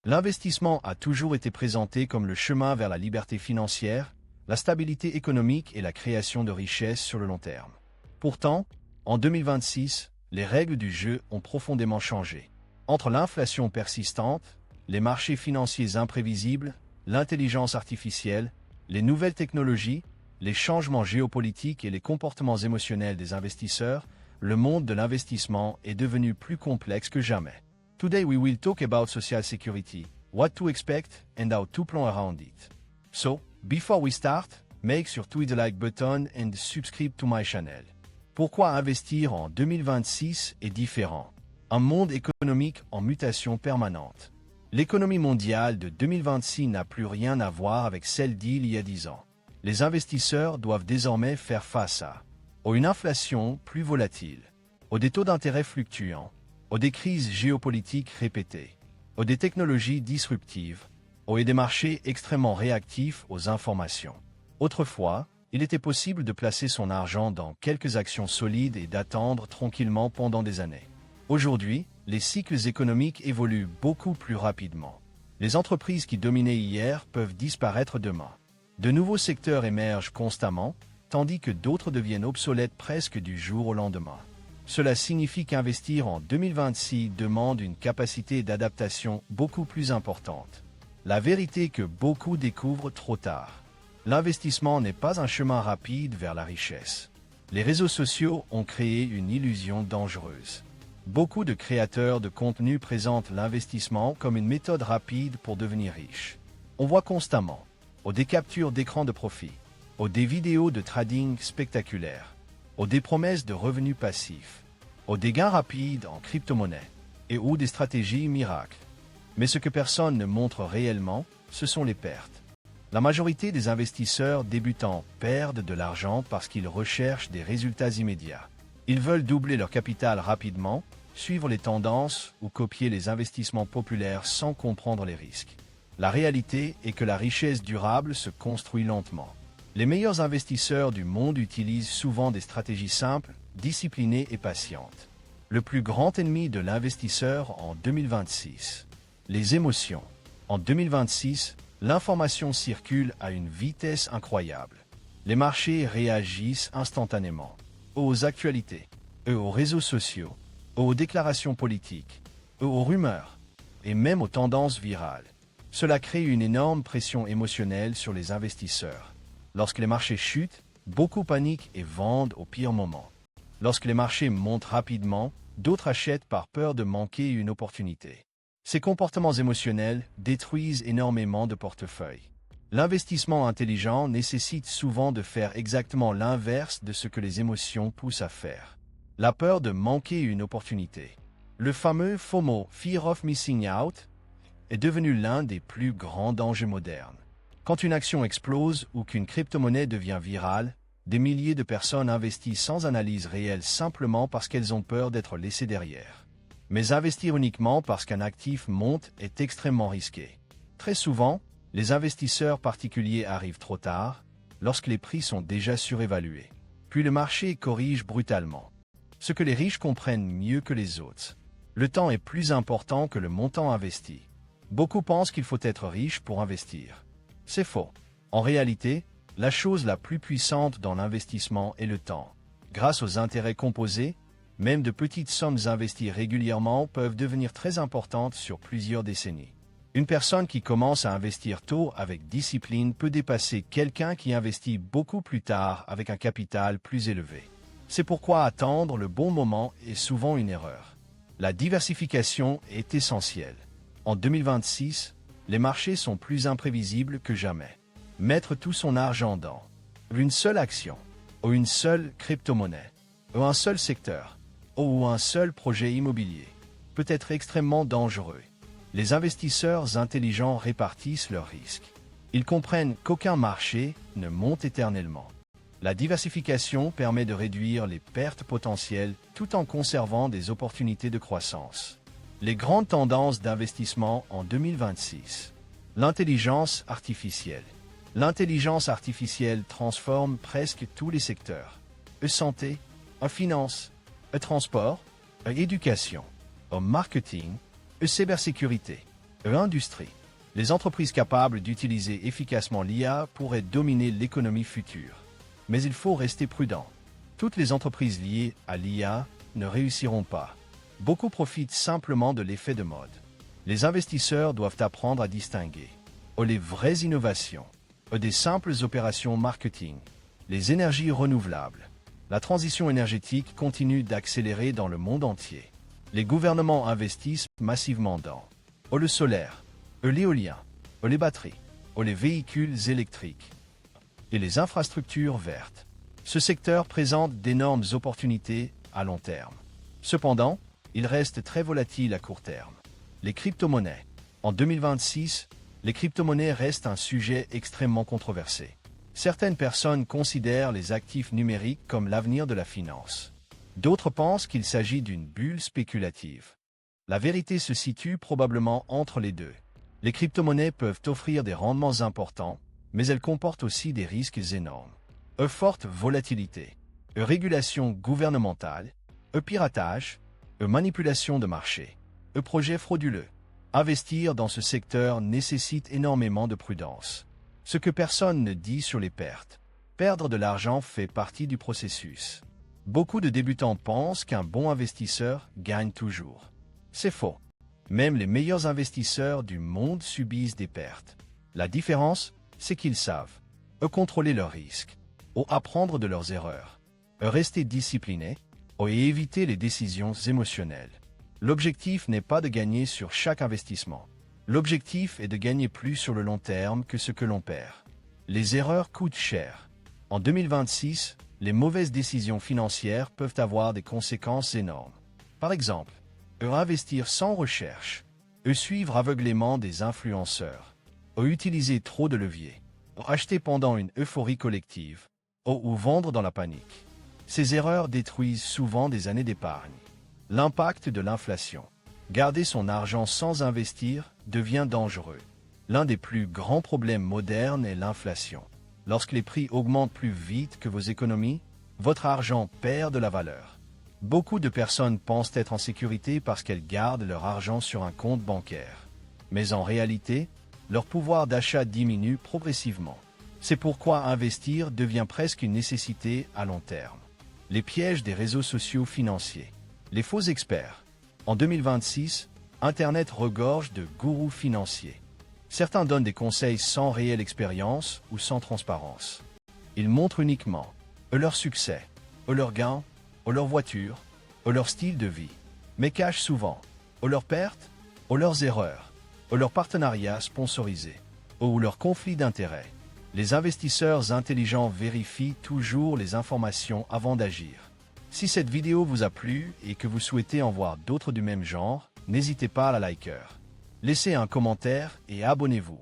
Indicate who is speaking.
Speaker 1: L'investissement a toujours été présenté comme le chemin vers la liberté financière, la stabilité économique et la création de richesses sur le long terme. Pourtant, en 2026, les règles du jeu ont profondément changé. Entre l'inflation persistante, les marchés financiers imprévisibles, l'intelligence artificielle, les nouvelles technologies, les changements géopolitiques et les comportements émotionnels des investisseurs, le monde de l'investissement est devenu plus complexe que jamais. Today we will talk about social security, what to expect and how to plan around it. So, before we start, make sure to hit the like button and subscribe to my channel. Pourquoi investir en 2026 est différent? Un monde économique en mutation permanente. L'économie mondiale de 2026 n'a plus rien à voir avec celle d'il y a 10 ans. Les investisseurs doivent désormais faire face à une inflation plus volatile, des taux d'intérêt fluctuants, des crises géopolitiques répétées, des technologies disruptives, et des marchés extrêmement réactifs aux informations. Autrefois, il était possible de placer son argent dans quelques actions solides et d'attendre tranquillement pendant des années. Aujourd'hui, les cycles économiques évoluent beaucoup plus rapidement. Les entreprises qui dominaient hier peuvent disparaître demain. De nouveaux secteurs émergent constamment, tandis que d'autres deviennent obsolètes presque du jour au lendemain. Cela signifie qu'investir en 2026 demande une capacité d'adaptation beaucoup plus importante. La vérité que beaucoup découvrent trop tard. L'investissement n'est pas un chemin rapide vers la richesse. Les réseaux sociaux ont créé une illusion dangereuse. Beaucoup de créateurs de contenu présentent l'investissement comme une méthode rapide pour devenir riche. On voit constamment des captures d'écran de profit, des vidéos de trading spectaculaires, des promesses de revenus passifs, des gains rapides en crypto-monnaie et des stratégies miracles. Mais ce que personne ne montre réellement, ce sont les pertes. La majorité des investisseurs débutants perdent de l'argent parce qu'ils recherchent des résultats immédiats. Ils veulent doubler leur capital rapidement, suivre les tendances ou copier les investissements populaires sans comprendre les risques. La réalité est que la richesse durable se construit lentement. Les meilleurs investisseurs du monde utilisent souvent des stratégies simples, disciplinées et patientes. Le plus grand ennemi de l'investisseur en 2026. Les émotions. En 2026, l'information circule à une vitesse incroyable. Les marchés réagissent instantanément aux actualités, aux réseaux sociaux, aux déclarations politiques, aux rumeurs et même aux tendances virales. Cela crée une énorme pression émotionnelle sur les investisseurs. Lorsque les marchés chutent, beaucoup paniquent et vendent au pire moment. Lorsque les marchés montent rapidement, d'autres achètent par peur de manquer une opportunité. Ces comportements émotionnels détruisent énormément de portefeuilles. L'investissement intelligent nécessite souvent de faire exactement l'inverse de ce que les émotions poussent à faire. La peur de manquer une opportunité. Le fameux FOMO, Fear of Missing Out, est devenu l'un des plus grands dangers modernes. Quand une action explose ou qu'une crypto-monnaie devient virale, des milliers de personnes investissent sans analyse réelle simplement parce qu'elles ont peur d'être laissées derrière. Mais investir uniquement parce qu'un actif monte est extrêmement risqué. Très souvent, les investisseurs particuliers arrivent trop tard, lorsque les prix sont déjà surévalués. Puis le marché corrige brutalement. Ce que les riches comprennent mieux que les autres. Le temps est plus important que le montant investi. Beaucoup pensent qu'il faut être riche pour investir. C'est faux. En réalité, la chose la plus puissante dans l'investissement est le temps. Grâce aux intérêts composés, même de petites sommes investies régulièrement peuvent devenir très importantes sur plusieurs décennies. Une personne qui commence à investir tôt avec discipline peut dépasser quelqu'un qui investit beaucoup plus tard avec un capital plus élevé. C'est pourquoi attendre le bon moment est souvent une erreur. La diversification est essentielle. En 2026, les marchés sont plus imprévisibles que jamais. Mettre tout son argent dans une seule action, ou une seule crypto-monnaie, ou un seul secteur, ou un seul projet immobilier, peut être extrêmement dangereux. Les investisseurs intelligents répartissent leurs risques. Ils comprennent qu'aucun marché ne monte éternellement. La diversification permet de réduire les pertes potentielles tout en conservant des opportunités de croissance. Les grandes tendances d'investissement en 2026. L'intelligence artificielle. L'intelligence artificielle transforme presque tous les secteurs. Santé, finance, transport, éducation, marketing, cybersécurité. Industrie. Les entreprises capables d'utiliser efficacement l'IA pourraient dominer l'économie future. Mais il faut rester prudent. Toutes les entreprises liées à l'IA ne réussiront pas. Beaucoup profitent simplement de l'effet de mode. Les investisseurs doivent apprendre à distinguer les vraies innovations des simples opérations marketing. Les énergies renouvelables. La transition énergétique continue d'accélérer dans le monde entier. Les gouvernements investissent massivement dans le solaire, l'éolien, les batteries, les véhicules électriques et les infrastructures vertes. Ce secteur présente d'énormes opportunités à long terme. Cependant, il reste très volatile à court terme. Les crypto-monnaies. En 2026, les crypto-monnaies restent un sujet extrêmement controversé. Certaines personnes considèrent les actifs numériques comme l'avenir de la finance. D'autres pensent qu'il s'agit d'une bulle spéculative. La vérité se situe probablement entre les deux. Les crypto-monnaies peuvent offrir des rendements importants, mais elles comportent aussi des risques énormes. Forte volatilité, régulation gouvernementale, piratage, manipulation de marché, projets frauduleux. Investir dans ce secteur nécessite énormément de prudence. Ce que personne ne dit sur les pertes. Perdre de l'argent fait partie du processus. Beaucoup de débutants pensent qu'un bon investisseur gagne toujours. C'est faux. Même les meilleurs investisseurs du monde subissent des pertes. La différence, c'est qu'ils savent contrôler leurs risques, apprendre de leurs erreurs, rester disciplinés et éviter les décisions émotionnelles. L'objectif n'est pas de gagner sur chaque investissement. L'objectif est de gagner plus sur le long terme que ce que l'on perd. Les erreurs coûtent cher. En 2026, les mauvaises décisions financières peuvent avoir des conséquences énormes. Par exemple, investir sans recherche, suivre aveuglément des influenceurs, utiliser trop de leviers, acheter pendant une euphorie collective, ou vendre dans la panique. Ces erreurs détruisent souvent des années d'épargne. L'impact de l'inflation. Garder son argent sans investir devient dangereux. L'un des plus grands problèmes modernes est l'inflation. Lorsque les prix augmentent plus vite que vos économies, votre argent perd de la valeur. Beaucoup de personnes pensent être en sécurité parce qu'elles gardent leur argent sur un compte bancaire. Mais en réalité, leur pouvoir d'achat diminue progressivement. C'est pourquoi investir devient presque une nécessité à long terme. Les pièges des réseaux sociaux financiers. Les faux experts. En 2026, Internet regorge de gourous financiers. Certains donnent des conseils sans réelle expérience ou sans transparence. Ils montrent uniquement leur succès, leurs gains, leur voiture, leur style de vie, mais cachent souvent leurs pertes, leurs erreurs, leurs partenariats sponsorisés, ou leurs conflits d'intérêts. Les investisseurs intelligents vérifient toujours les informations avant d'agir. Si cette vidéo vous a plu et que vous souhaitez en voir d'autres du même genre, n'hésitez pas à la liker. Laissez un commentaire et abonnez-vous.